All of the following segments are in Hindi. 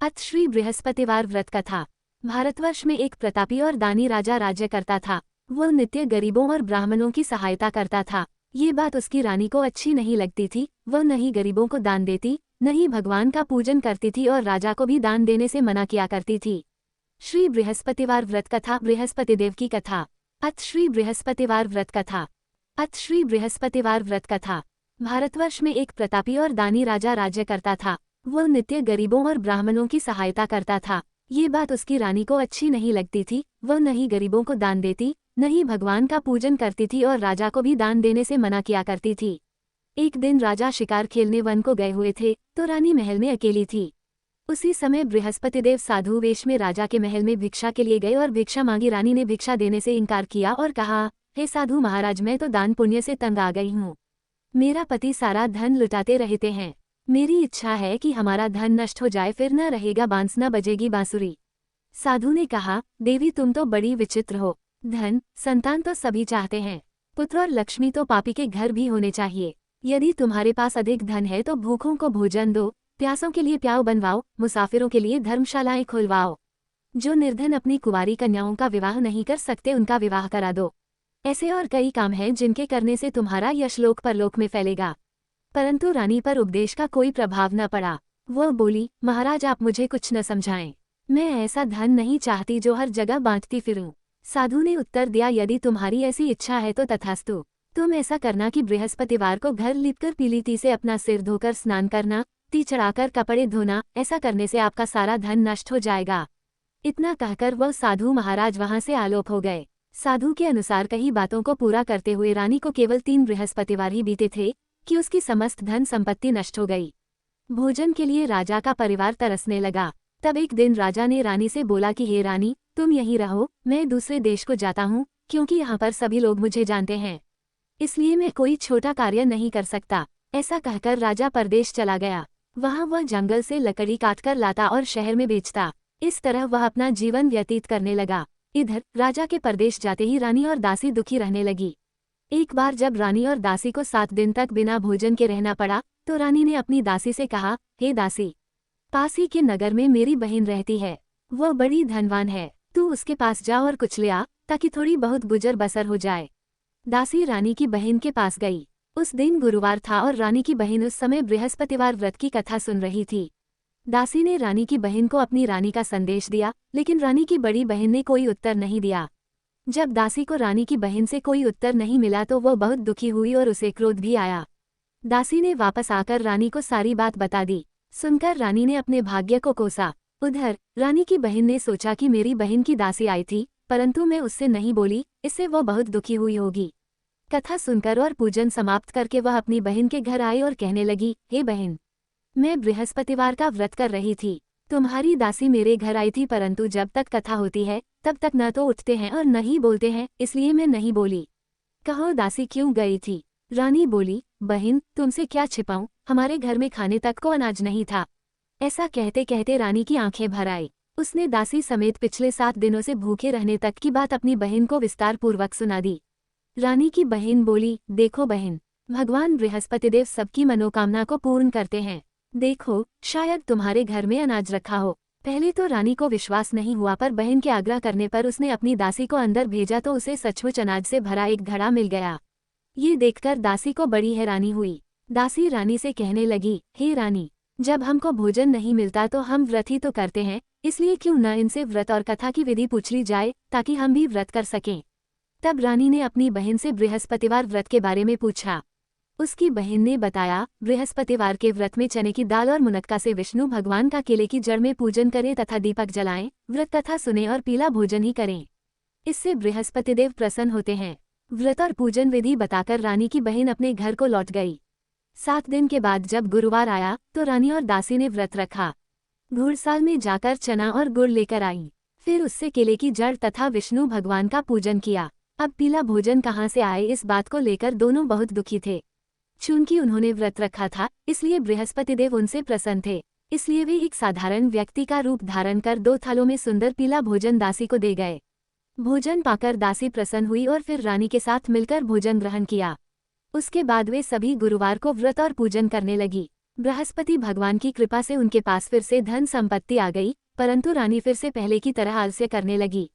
अथ श्री बृहस्पतिवार व्रत कथा। भारतवर्ष में एक प्रतापी और दानी राजा राज्य करता था। वह नित्य गरीबों और ब्राह्मणों की सहायता करता था। ये बात उसकी रानी को अच्छी नहीं लगती थी। वह न ही गरीबों को दान देती, न ही भगवान का पूजन करती थी और राजा को भी दान देने से मना किया करती थी। श्री बृहस्पतिवार व्रत कथा। बृहस्पतिदेव की कथा। अथ श्री बृहस्पतिवार व्रत कथा। अथ श्री बृहस्पतिवार व्रत कथा। भारतवर्ष में एक प्रतापी और दानी राजा राज्य करता था। वह नित्य गरीबों और ब्राह्मणों की सहायता करता था। ये बात उसकी रानी को अच्छी नहीं लगती थी। वह न ही गरीबों को दान देती, न ही भगवान का पूजन करती थी और राजा को भी दान देने से मना किया करती थी। एक दिन राजा शिकार खेलने वन को गए हुए थे तो रानी महल में अकेली थी। उसी समय बृहस्पतिदेव साधु वेश में राजा के महल में भिक्षा के लिए गए और भिक्षा मांगी। रानी ने भिक्षा देने से इनकार किया और कहा, हे साधु महाराज, मैं तो दान पुण्य से तंग आ गई हूँ। मेरा पति सारा धन लुटाते रहते हैं। मेरी इच्छा है कि हमारा धन नष्ट हो जाए, फिर न रहेगा बांस, न बजेगी बांसुरी। साधु ने कहा, देवी तुम तो बड़ी विचित्र हो। धन संतान तो सभी चाहते हैं, पुत्र और लक्ष्मी तो पापी के घर भी होने चाहिए। यदि तुम्हारे पास अधिक धन है तो भूखों को भोजन दो, प्यासों के लिए प्याऊ बनवाओ, मुसाफिरों के लिए धर्मशालाएं खुलवाओ। जो निर्धन अपनी कुंवारी कन्याओं का विवाह नहीं कर सकते उनका विवाह करा दो। ऐसे और कई काम हैं जिनके करने से तुम्हारा यश लोक परलोक में फैलेगा। परंतु रानी पर उपदेश का कोई प्रभाव न पड़ा। वह बोली, महाराज आप मुझे कुछ न समझाएं। मैं ऐसा धन नहीं चाहती जो हर जगह बांटती फिरूं। साधु ने उत्तर दिया, यदि तुम्हारी ऐसी इच्छा है तो तथास्तु। तुम ऐसा करना कि बृहस्पतिवार को घर लिपकर पीली ती से अपना सिर धोकर स्नान करना, ती चढ़ाकर कपड़े धोना। ऐसा करने से आपका सारा धन नष्ट हो जाएगा। इतना कहकर वह साधु महाराज वहां से आलोप हो गए। साधु के अनुसार कई बातों को पूरा करते हुए रानी को केवल 3 बृहस्पतिवार ही बीते थे कि उसकी समस्त धन संपत्ति नष्ट हो गई। भोजन के लिए राजा का परिवार तरसने लगा। तब एक दिन राजा ने रानी से बोला कि हे रानी, तुम यहीं रहो, मैं दूसरे देश को जाता हूँ, क्योंकि यहाँ पर सभी लोग मुझे जानते हैं, इसलिए मैं कोई छोटा कार्य नहीं कर सकता। ऐसा कहकर राजा परदेश चला गया। वहाँ वह जंगल से लकड़ी काटकर लाता और शहर में बेचता। इस तरह वह अपना जीवन व्यतीत करने लगा। इधर राजा के परदेश जाते ही रानी और दासी दुखी रहने लगी। एक बार जब रानी और दासी को 7 दिन तक बिना भोजन के रहना पड़ा तो रानी ने अपनी दासी से कहा, हे दासी, पास ही के नगर में मेरी बहन रहती है, वह बड़ी धनवान है, तू उसके पास जा और कुछ ले आ ताकि थोड़ी बहुत गुजर बसर हो जाए। दासी रानी की बहन के पास गई। उस दिन गुरुवार था और रानी की बहन उस समय बृहस्पतिवार व्रत की कथा सुन रही थी। दासी ने रानी की बहन को अपनी रानी का संदेश दिया, लेकिन रानी की बड़ी बहन ने कोई उत्तर नहीं दिया। जब दासी को रानी की बहन से कोई उत्तर नहीं मिला तो वह बहुत दुखी हुई और उसे क्रोध भी आया। दासी ने वापस आकर रानी को सारी बात बता दी। सुनकर रानी ने अपने भाग्य को कोसा। उधर रानी की बहन ने सोचा कि मेरी बहन की दासी आई थी, परंतु मैं उससे नहीं बोली, इससे वह बहुत दुखी हुई होगी। कथा सुनकर और पूजन समाप्त करके वह अपनी बहन के घर आई और कहने लगी, हे बहन, मैं बृहस्पतिवार का व्रत कर रही थी। तुम्हारी दासी मेरे घर आई थी, परंतु जब तक कथा होती है तब तक न तो उठते हैं और न ही बोलते हैं, इसलिए मैं नहीं बोली। कहो दासी क्यों गई थी? रानी बोली, बहन तुमसे क्या छिपाऊं, हमारे घर में खाने तक को अनाज नहीं था। ऐसा कहते कहते रानी की आंखें भर आई। उसने दासी समेत पिछले 7 दिनों से भूखे रहने तक की बात अपनी बहन को विस्तार पूर्वक सुना दी। रानी की बहन बोली, देखो बहन, भगवान बृहस्पतिदेव सबकी मनोकामना को पूर्ण करते हैं। देखो, शायद तुम्हारे घर में अनाज रखा हो। पहले तो रानी को विश्वास नहीं हुआ, पर बहन के आग्रह करने पर उसने अपनी दासी को अंदर भेजा तो उसे सचमुच अनाज से भरा एक घड़ा मिल गया। ये देखकर दासी को बड़ी हैरानी हुई। दासी रानी से कहने लगी, हे रानी, जब हमको भोजन नहीं मिलता तो हम व्रत ही तो करते हैं, इसलिए क्यों न इनसे व्रत और कथा की विधि पूछ ली जाए ताकि हम भी व्रत कर सकें। तब रानी ने अपनी बहन से बृहस्पतिवार व्रत के बारे में पूछा। उसकी बहन ने बताया, बृहस्पतिवार के व्रत में चने की दाल और मुनक्का से विष्णु भगवान का केले की जड़ में पूजन करें तथा दीपक जलाएं, व्रत कथा सुने और पीला भोजन ही करें। इससे बृहस्पतिदेव प्रसन्न होते हैं। व्रत और पूजन विधि बताकर रानी की बहन अपने घर को लौट गई। 7 दिन के बाद जब गुरुवार आया तो रानी और दासी ने व्रत रखा। घुड़साल में जाकर चना और गुड़ लेकर आई, फिर उससे केले की जड़ तथा विष्णु भगवान का पूजन किया। अब पीला भोजन कहाँ से आए, इस बात को लेकर दोनों बहुत दुखी थे। चूंकि उन्होंने व्रत रखा था इसलिए बृहस्पतिदेव उनसे प्रसन्न थे, इसलिए वे एक साधारण व्यक्ति का रूप धारण कर 2 थालों में सुंदर पीला भोजन दासी को दे गए। भोजन पाकर दासी प्रसन्न हुई और फिर रानी के साथ मिलकर भोजन ग्रहण किया। उसके बाद वे सभी गुरुवार को व्रत और पूजन करने लगी। बृहस्पति भगवान की कृपा से उनके पास फिर से धन संपत्ति आ गई, परंतु रानी फिर से पहले की तरह आलस्य करने लगी।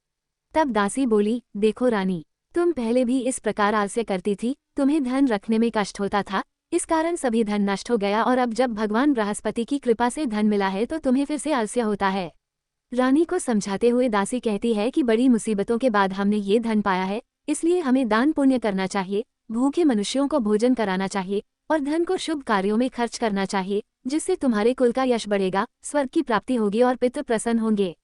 तब दासी बोली, देखो रानी, तुम पहले भी इस प्रकार आलस्य करती थी, तुम्हें धन रखने में कष्ट होता था, इस कारण सभी धन नष्ट हो गया, और अब जब भगवान बृहस्पति की कृपा से धन मिला है तो तुम्हें फिर से आलस्य होता है। रानी को समझाते हुए दासी कहती है कि बड़ी मुसीबतों के बाद हमने ये धन पाया है, इसलिए हमें दान पुण्य करना चाहिए, भूखे मनुष्यों को भोजन कराना चाहिए और धन को शुभ कार्यों में खर्च करना चाहिए, जिससे तुम्हारे कुल का यश बढ़ेगा, स्वर्ग की प्राप्ति होगी और पितृ प्रसन्न होंगे।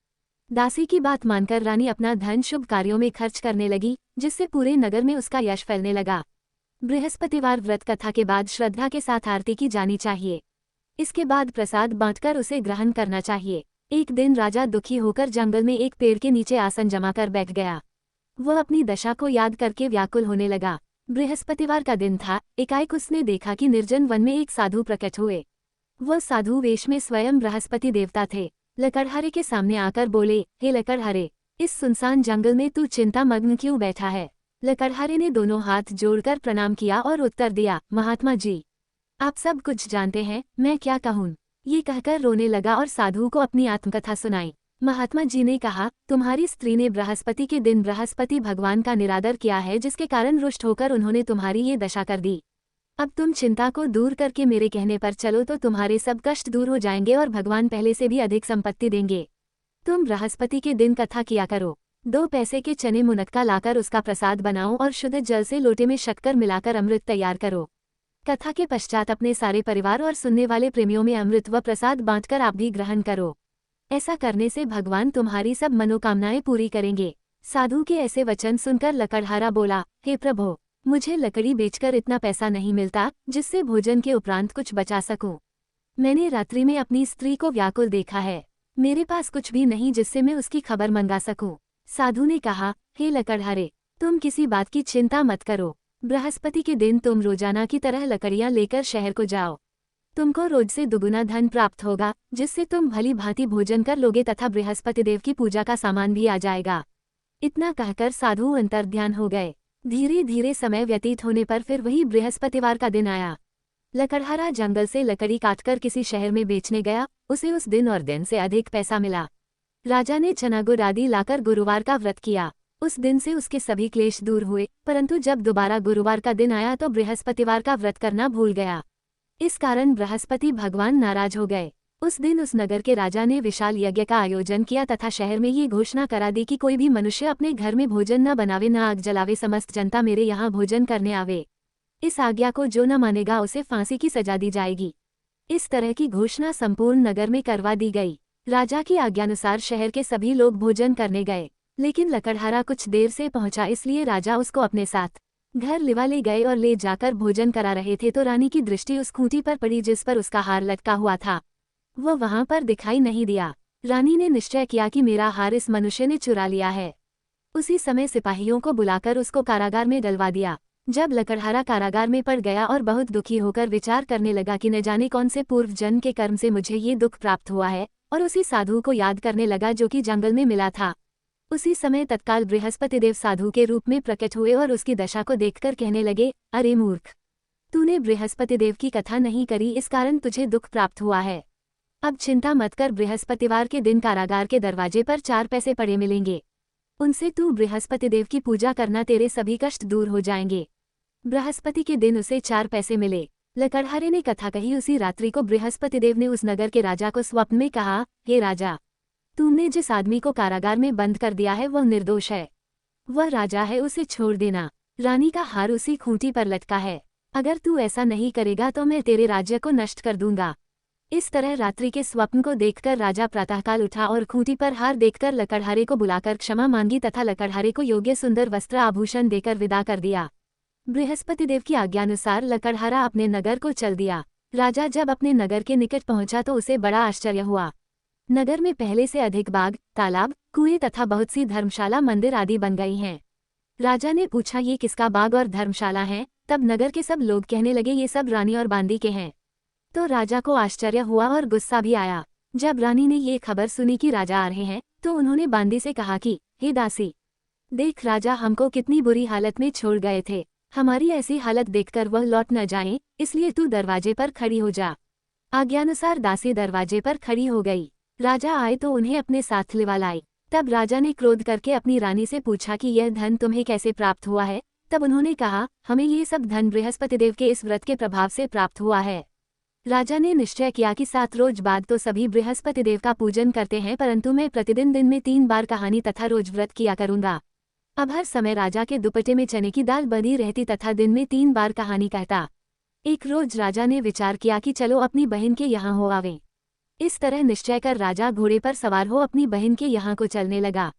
दासी की बात मानकर रानी अपना धन शुभ कार्यों में खर्च करने लगी, जिससे पूरे नगर में उसका यश फैलने लगा। बृहस्पतिवार व्रत कथा के बाद श्रद्धा के साथ आरती की जानी चाहिए। इसके बाद प्रसाद बांटकर उसे ग्रहण करना चाहिए। एक दिन राजा दुखी होकर जंगल में एक पेड़ के नीचे आसन जमाकर बैठ गया। वह अपनी दशा को याद करके व्याकुल होने लगा। बृहस्पतिवार का दिन था। एकाएक उसने देखा कि निर्जन वन में एक साधु प्रकट हुए। वह साधु वेश में स्वयं बृहस्पति देवता थे। लकड़हारे के सामने आकर बोले, हे लकड़हारे, इस सुनसान जंगल में तू चिंता मग्न क्यों बैठा है? लकड़हारे ने दोनों हाथ जोड़कर प्रणाम किया और उत्तर दिया, महात्मा जी, आप सब कुछ जानते हैं, मैं क्या कहूँ? ये कहकर रोने लगा और साधु को अपनी आत्मकथा सुनाई। महात्मा जी ने कहा, तुम्हारी स्त्री ने बृहस्पति के दिन बृहस्पति भगवान का निरादर किया है, जिसके कारण रुष्ट होकर उन्होंने तुम्हारी ये दशा कर दी। अब तुम चिंता को दूर करके मेरे कहने पर चलो तो तुम्हारे सब कष्ट दूर हो जाएंगे और भगवान पहले से भी अधिक संपत्ति देंगे। तुम बृहस्पति के दिन कथा किया करो। 2 पैसे के चने मुनक्का लाकर उसका प्रसाद बनाओ और शुद्ध जल से लोटे में शक्कर मिलाकर अमृत तैयार करो। कथा के पश्चात अपने सारे परिवार और सुनने वाले प्रेमियों में अमृत व प्रसाद बांटकर आप भी ग्रहण करो। ऐसा करने से भगवान तुम्हारी सब मनोकामनाएं पूरी करेंगे। साधु के ऐसे वचन सुनकर लकड़हारा बोला, हे प्रभु, मुझे लकड़ी बेचकर इतना पैसा नहीं मिलता जिससे भोजन के उपरांत कुछ बचा सकूं। मैंने रात्रि में अपनी स्त्री को व्याकुल देखा है। मेरे पास कुछ भी नहीं जिससे मैं उसकी खबर मंगा सकूं। साधु ने कहा, हे लकड़हारे, तुम किसी बात की चिंता मत करो। बृहस्पति के दिन तुम रोजाना की तरह लकड़ियां लेकर शहर को जाओ। तुमको रोज से दुगुना धन प्राप्त होगा, जिससे तुम भली भांति भोजन कर लोगे तथा बृहस्पति देव की पूजा का सामान भी आ जाएगा। इतना कहकर साधु अंतर्ध्यान हो गए। धीरे धीरे समय व्यतीत होने पर फिर वही बृहस्पतिवार का दिन आया। लकड़हारा जंगल से लकड़ी काटकर किसी शहर में बेचने गया। उसे उस दिन और दिन से अधिक पैसा मिला। राजा ने चना गुड़ आदि लाकर गुरुवार का व्रत किया। उस दिन से उसके सभी क्लेश दूर हुए, परंतु जब दोबारा गुरुवार का दिन आया तो बृहस्पतिवार का व्रत करना भूल गया। इस कारण बृहस्पति भगवान नाराज हो गए। उस दिन उस नगर के राजा ने विशाल यज्ञ का आयोजन किया तथा शहर में ये घोषणा करा दी कि कोई भी मनुष्य अपने घर में भोजन न बनावे, न आग जलावे, समस्त जनता मेरे यहाँ भोजन करने आवे। इस आज्ञा को जो न मानेगा उसे फांसी की सजा दी जाएगी। इस तरह की घोषणा संपूर्ण नगर में करवा दी गई। राजा की आज्ञानुसार शहर के सभी लोग भोजन करने गए, लेकिन लकड़हारा कुछ देर से पहुंचा, इसलिए राजा उसको अपने साथ घर लिवा ले गए और ले जाकर भोजन करा रहे थे तो रानी की दृष्टि उस खूंटी पर पड़ी जिस पर उसका हार लटका हुआ था। वह वहां पर दिखाई नहीं दिया। रानी ने निश्चय किया कि मेरा हार इस मनुष्य ने चुरा लिया है। उसी समय सिपाहियों को बुलाकर उसको कारागार में डलवा दिया। जब लकड़हारा कारागार में पड़ गया और बहुत दुखी होकर विचार करने लगा कि न जाने कौन से पूर्व जन्म के कर्म से मुझे ये दुख प्राप्त हुआ है, और उसी साधु को याद करने लगा जो कि जंगल में मिला था। उसी समय तत्काल बृहस्पति देव साधु के रूप में प्रकट हुए और उसकी दशा को देखकर कहने लगे, अरे मूर्ख, तूने बृहस्पति देव की कथा नहीं करी, इस कारण तुझे दुख प्राप्त हुआ है। अब चिंता मत कर, बृहस्पतिवार के दिन कारागार के दरवाजे पर 4 पैसे पड़े मिलेंगे। उनसे तू बृहस्पति देव की पूजा करना, तेरे सभी कष्ट दूर हो जाएंगे। बृहस्पति के दिन उसे 4 पैसे मिले। लकड़हारे ने कथा कही। उसी रात्रि को बृहस्पति देव ने उस नगर के राजा को स्वप्न में कहा, हे राजा, तुमने जिस आदमी को कारागार में बंद कर दिया है वह निर्दोष है। वह राजा है, उसे छोड़ देना। रानी का हार उसी खूंटी पर लटका है। अगर तू ऐसा नहीं करेगा तो मैं तेरे राज्य को नष्ट कर दूंगा। इस तरह रात्रि के स्वप्न को देखकर राजा प्रातःकाल उठा और खूंटी पर हार देखकर लकड़हारे को बुलाकर क्षमा मांगी तथा लकड़हारे को योग्य सुंदर वस्त्र आभूषण देकर विदा कर दिया। बृहस्पति देव की आज्ञानुसार लकड़हारा अपने नगर को चल दिया। राजा जब अपने नगर के निकट पहुंचा तो उसे बड़ा आश्चर्य हुआ। नगर में पहले से अधिक बाग, तालाब, कुएं तथा बहुत सी धर्मशाला, मंदिर आदि बन गई हैं। राजा ने पूछा, ये किसका बाग और धर्मशाला है? तब नगर के सब लोग कहने लगे, ये सब रानी और बांदी के हैं। तो राजा को आश्चर्य हुआ और गुस्सा भी आया। जब रानी ने ये खबर सुनी कि राजा आ रहे हैं तो उन्होंने बांदी से कहा कि, हे दासी, देख राजा हमको कितनी बुरी हालत में छोड़ गए थे। हमारी ऐसी हालत देखकर वह लौट न जाएं, इसलिए तू दरवाजे पर खड़ी हो जा। आज्ञानुसार दासी दरवाजे पर खड़ी हो गई। राजा आए तो उन्हें अपने साथ लिवा लाई। तब राजा ने क्रोध करके अपनी रानी से पूछा कि यह धन तुम्हें कैसे प्राप्त हुआ है। तब उन्होंने कहा, हमें ये सब धन बृहस्पति देव के इस व्रत के प्रभाव से प्राप्त हुआ है। राजा ने निश्चय किया कि 7 रोज बाद तो सभी बृहस्पति देव का पूजन करते हैं, परंतु मैं प्रतिदिन दिन में 3 बार कहानी तथा रोज व्रत किया करूंगा। अब हर समय राजा के दुपट्टे में चने की दाल बनी रहती तथा दिन में 3 बार कहानी कहता। एक रोज राजा ने विचार किया कि चलो अपनी बहन के यहाँ हो आवें। इस तरह निश्चय कर राजा घोड़े पर सवार हो अपनी बहन के यहाँ को चलने लगा।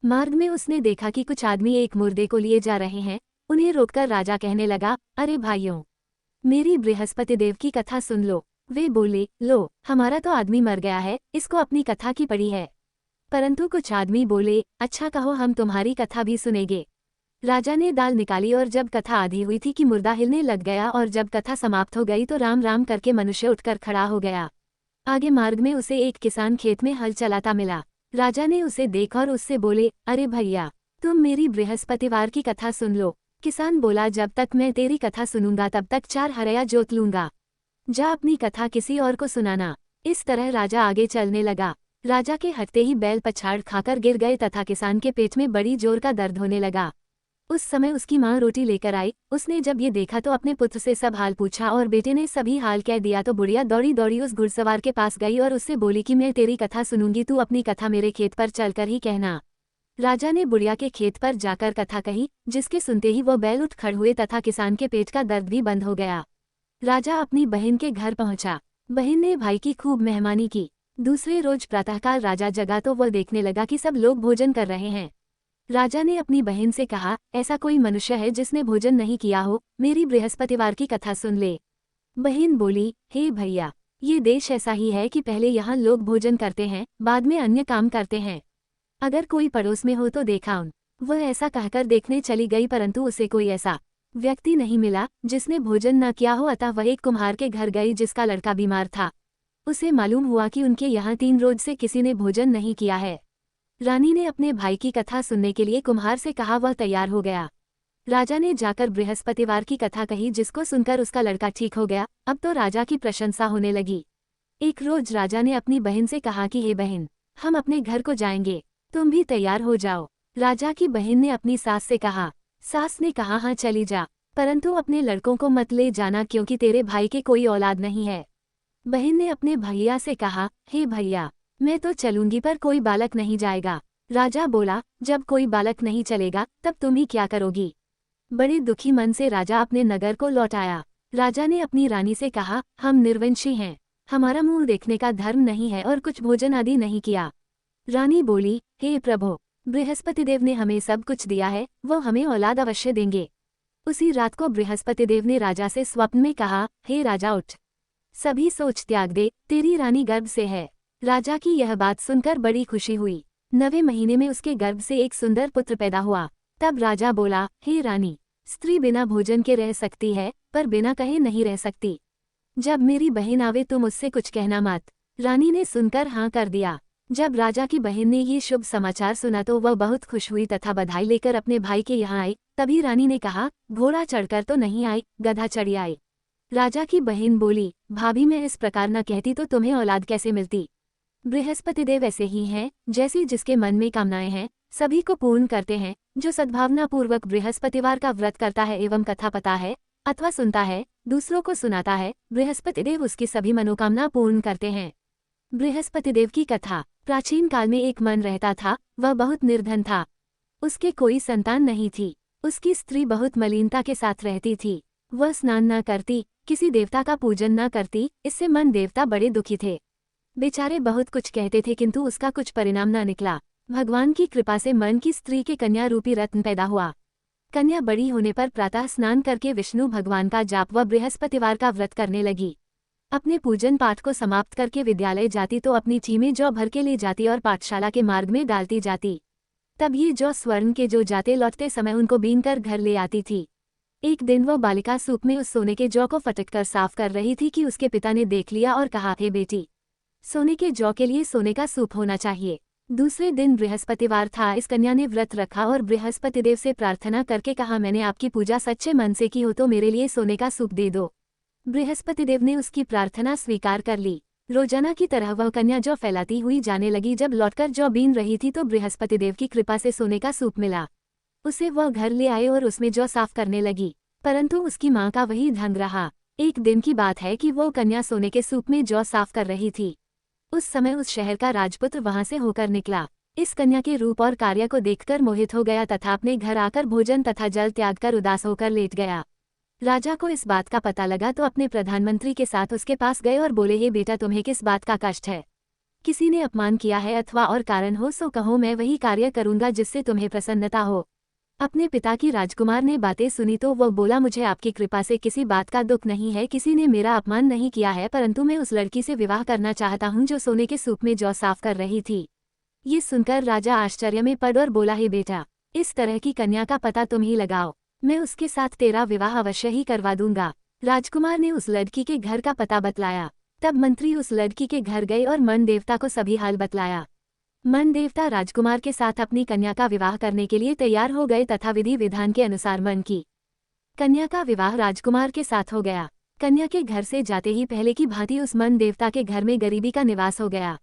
मार्ग में उसने देखा कि कुछ आदमी एक मुर्दे को लिए जा रहे हैं। उन्हें रोककर राजा कहने लगा, अरे भाइयों, मेरी बृहस्पति देव की कथा सुन लो। वे बोले, लो, हमारा तो आदमी मर गया है, इसको अपनी कथा की पड़ी है। परंतु कुछ आदमी बोले, अच्छा कहो, हम तुम्हारी कथा भी सुनेंगे। राजा ने दाल निकाली और जब कथा आधी हुई थी कि मुर्दा हिलने लग गया, और जब कथा समाप्त हो गई तो राम राम करके मनुष्य उठकर खड़ा हो गया। आगे मार्ग में उसे एक किसान खेत में हल चलाता मिला। राजा ने उसे देख और उससे बोले, अरे भैया, तुम मेरी बृहस्पतिवार की कथा सुन लो। किसान बोला, जब तक मैं तेरी कथा सुनूंगा तब तक 4 हरया जोत लूंगा। जा अपनी कथा किसी और को सुनाना। इस तरह राजा आगे चलने लगा। राजा के हटते ही बैल पछाड़ खाकर गिर गए तथा किसान के पेट में बड़ी जोर का दर्द होने लगा। उस समय उसकी माँ रोटी लेकर आई। उसने जब ये देखा तो अपने पुत्र से सब हाल पूछा और बेटे ने सभी हाल कह दिया। तो बुढ़िया दौड़ी दौड़ी उस घुड़सवार के पास गई और उससे बोली कि मैं तेरी कथा सुनूंगी, तू अपनी कथा मेरे खेत पर चलकर ही कहना। राजा ने बुढ़िया के खेत पर जाकर कथा कही, जिसके सुनते ही वो बैल उठ खड़ हुए तथा किसान के पेट का दर्द भी बंद हो गया। राजा अपनी बहन के घर पहुंचा। बहन ने भाई की खूब मेहमानी की। दूसरे रोज प्रातःकाल राजा जगा तो वह देखने लगा कि सब लोग भोजन कर रहे हैं। राजा ने अपनी बहन से कहा, ऐसा कोई मनुष्य है जिसने भोजन नहीं किया हो, मेरी बृहस्पतिवार की कथा सुन ले। बहन बोली, हे भैया, ये देश ऐसा ही है कि पहले यहाँ लोग भोजन करते हैं, बाद में अन्य काम करते हैं। अगर कोई पड़ोस में हो तो देखा उन। वह ऐसा कहकर देखने चली गई, परंतु उसे कोई ऐसा व्यक्ति नहीं मिला जिसने भोजन न किया हो। अतः वह एक कुम्हार के घर गई जिसका लड़का बीमार था। उसे मालूम हुआ कि उनके यहाँ 3 रोज से किसी ने भोजन नहीं किया है। रानी ने अपने भाई की कथा सुनने के लिए कुम्हार से कहा, वह तैयार हो गया। राजा ने जाकर बृहस्पतिवार की कथा कही, जिसको सुनकर उसका लड़का ठीक हो गया। अब तो राजा की प्रशंसा होने लगी। एक रोज राजा ने अपनी बहन से कहा कि हे बहन, हम अपने घर को जाएंगे, तुम भी तैयार हो जाओ। राजा की बहन ने अपनी सास से कहा। सास ने कहा, हाँ चली जा, परंतु अपने लड़कों को मत ले जाना, क्योंकि तेरे भाई के कोई औलाद नहीं है। बहन ने अपने भैया से कहा, हे भैया, मैं तो चलूंगी पर कोई बालक नहीं जाएगा। राजा बोला, जब कोई बालक नहीं चलेगा तब तुम ही क्या करोगी। बड़े दुखी मन से राजा अपने नगर को लौट आया। राजा ने अपनी रानी से कहा, हम निर्वंशी हैं, हमारा मुंह देखने का धर्म नहीं है और कुछ भोजन आदि नहीं किया। रानी बोली, हे प्रभु, बृहस्पति देव ने हमें सब कुछ दिया है, वो हमें औलाद अवश्य देंगे। उसी रात को बृहस्पति देव ने राजा से स्वप्न में कहा, हे राजा उठ, सभी सोच त्याग दे, तेरी रानी गर्भ से है। राजा की यह बात सुनकर बड़ी खुशी हुई। 9वें महीने में उसके गर्भ से एक सुंदर पुत्र पैदा हुआ। तब राजा बोला, हे रानी, स्त्री बिना भोजन के रह सकती है, पर बिना कहे नहीं रह सकती। जब मेरी बहन आवे तुम उससे कुछ कहना मत। रानी ने सुनकर हाँ कर दिया। जब राजा की बहन ने ये शुभ समाचार सुना तो वह बहुत खुश हुई तथा बधाई लेकर अपने भाई के यहाँ आई। तभी रानी ने कहा, घोड़ा चढ़कर तो नहीं आई, गधा चढ़ी आई। राजा की बहन बोली, भाभी, मैं इस प्रकार न कहती तो तुम्हें औलाद कैसे मिलती। बृहस्पति देव ऐसे ही हैं, जैसी जिसके मन में कामनाएं हैं सभी को पूर्ण करते हैं। जो सद्भावना पूर्वक बृहस्पतिवार का व्रत करता है एवं कथा पता है अथवा सुनता है, दूसरों को सुनाता है, बृहस्पति देव उसकी सभी मनोकामना पूर्ण करते हैं। बृहस्पति देव की कथा। प्राचीन काल में एक मन रहता था, वह बहुत निर्धन था। उसके कोई संतान नहीं थी। उसकी स्त्री बहुत मलिनता के साथ रहती थी। वह स्नान न करती, किसी देवता का पूजन न करती। इससे मन देवता बड़े दुखी थे। बेचारे बहुत कुछ कहते थे, किंतु उसका कुछ परिणाम न निकला। भगवान की कृपा से मन की स्त्री के कन्या रूपी रत्न पैदा हुआ। कन्या बड़ी होने पर प्रातः स्नान करके विष्णु भगवान का जाप व बृहस्पतिवार का व्रत करने लगी। अपने पूजन पाठ को समाप्त करके विद्यालय जाती तो अपनी चीमें जौ भर के ले जाती और पाठशाला के मार्ग में डालती जाती। तब ये जौ स्वर्ण के जो जाते लौटते समय उनको बीन कर घर ले आती थी। एक दिन वह बालिका सूप में उस सोने के जौ को फटक कर साफ कर रही थी कि उसके पिता ने देख लिया और कहा, हे बेटी, सोने के जौ के लिए सोने का सूप होना चाहिए। दूसरे दिन बृहस्पतिवार था। इस कन्या ने व्रत रखा और बृहस्पति देव से प्रार्थना करके कहा, मैंने आपकी पूजा सच्चे मन से की हो तो मेरे लिए सोने का सूप दे दो। बृहस्पतिदेव ने उसकी प्रार्थना स्वीकार कर ली। रोजाना की तरह वह कन्या जौ फैलाती हुई जाने लगी। जब लौटकर जौ बीन रही थी तो बृहस्पतिदेव की कृपा से सोने का सूप मिला। उसे वह घर ले आए और उसमें जौ साफ करने लगी, परंतु उसकी माँ का वही ढंग रहा। एक दिन की बात है कि वो कन्या सोने के सूप में जौ साफ कर रही थी। उस समय उस शहर का राजपुत्र वहां से होकर निकला। इस कन्या के रूप और कार्य को देखकर मोहित हो गया तथा अपने घर आकर भोजन तथा जल त्याग कर उदास होकर लेट गया। राजा को इस बात का पता लगा तो अपने प्रधानमंत्री के साथ उसके पास गए और बोले, हे बेटा, तुम्हें किस बात का कष्ट है? किसी ने अपमान किया है अथवा और कारण हो सो कहो, मैं वही कार्य करूंगा जिससे तुम्हें प्रसन्नता हो। अपने पिता की राजकुमार ने बातें सुनी तो वह बोला, मुझे आपकी कृपा से किसी बात का दुख नहीं है, किसी ने मेरा अपमान नहीं किया है, परंतु मैं उस लड़की से विवाह करना चाहता हूँ जो सोने के सूप में जौ साफ कर रही थी। ये सुनकर राजा आश्चर्य में पड़ और बोला, हे बेटा, इस तरह की कन्या का पता तुम ही लगाओ, मैं उसके साथ तेरा विवाह अवश्य ही करवा दूंगा। राजकुमार ने उस लड़की के घर का पता बतलाया। तब मंत्री उस लड़की के घर गए और मन देवता को सभी हाल बतलाया। मन देवता राजकुमार के साथ अपनी कन्या का विवाह करने के लिए तैयार हो गए तथा विधि विधान के अनुसार मन की कन्या का विवाह राजकुमार के साथ हो गया। कन्या के घर से जाते ही पहले की भांति उस मन देवता के घर में गरीबी का निवास हो गया।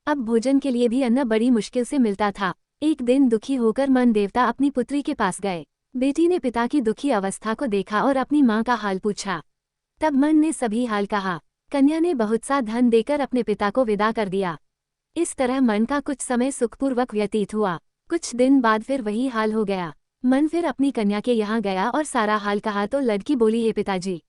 अब भोजन के लिए भी अन्न बड़ी मुश्किल से मिलता था। एक दिन दुखी होकर मन देवता अपनी पुत्री के पास गए। बेटी ने पिता की दुखी अवस्था को देखा और अपनी माँ का हाल पूछा। तब मन ने सभी हाल कहा। कन्या ने बहुत सा धन देकर अपने पिता को विदा कर दिया। इस तरह मन का कुछ समय सुखपूर्वक व्यतीत हुआ। कुछ दिन बाद फिर वही हाल हो गया। मन फिर अपनी कन्या के यहाँ गया और सारा हाल कहा तो लड़की बोली, हे पिताजी,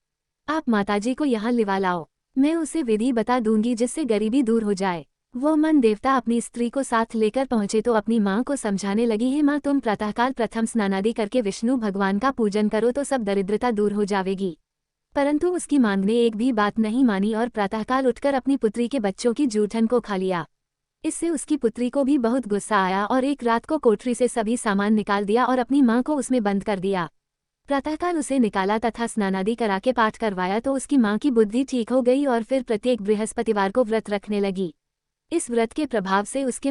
आप माताजी को यहाँ लिवा लाओ, मैं उसे विधि बता दूंगी जिससे गरीबी दूर हो जाए। वो मन देवता अपनी स्त्री को साथ लेकर पहुंचे तो अपनी माँ को समझाने लगी, हे माँ, तुम प्रातःकाल प्रथम स्नानादि करके विष्णु भगवान का पूजन करो तो सब दरिद्रता दूर हो जाएगी। परंतु उसकी माँ ने एक भी बात नहीं मानी और प्रातःकाल उठकर अपनी पुत्री के बच्चों की जूठन को खा लिया। इससे उसकी पुत्री को भी बहुत गुस्सा आया और एक रात को कोठरी से सभी सामान निकाल दिया और अपनी माँ को उसमें बंद कर दिया। प्रातःकाल उसे निकाला तथा स्नानादि करा के पाठ करवाया तो उसकी माँ की बुद्धि ठीक हो गई और फिर प्रत्येक बृहस्पतिवार को व्रत रखने लगी। इस व्रत के प्रभाव से उसके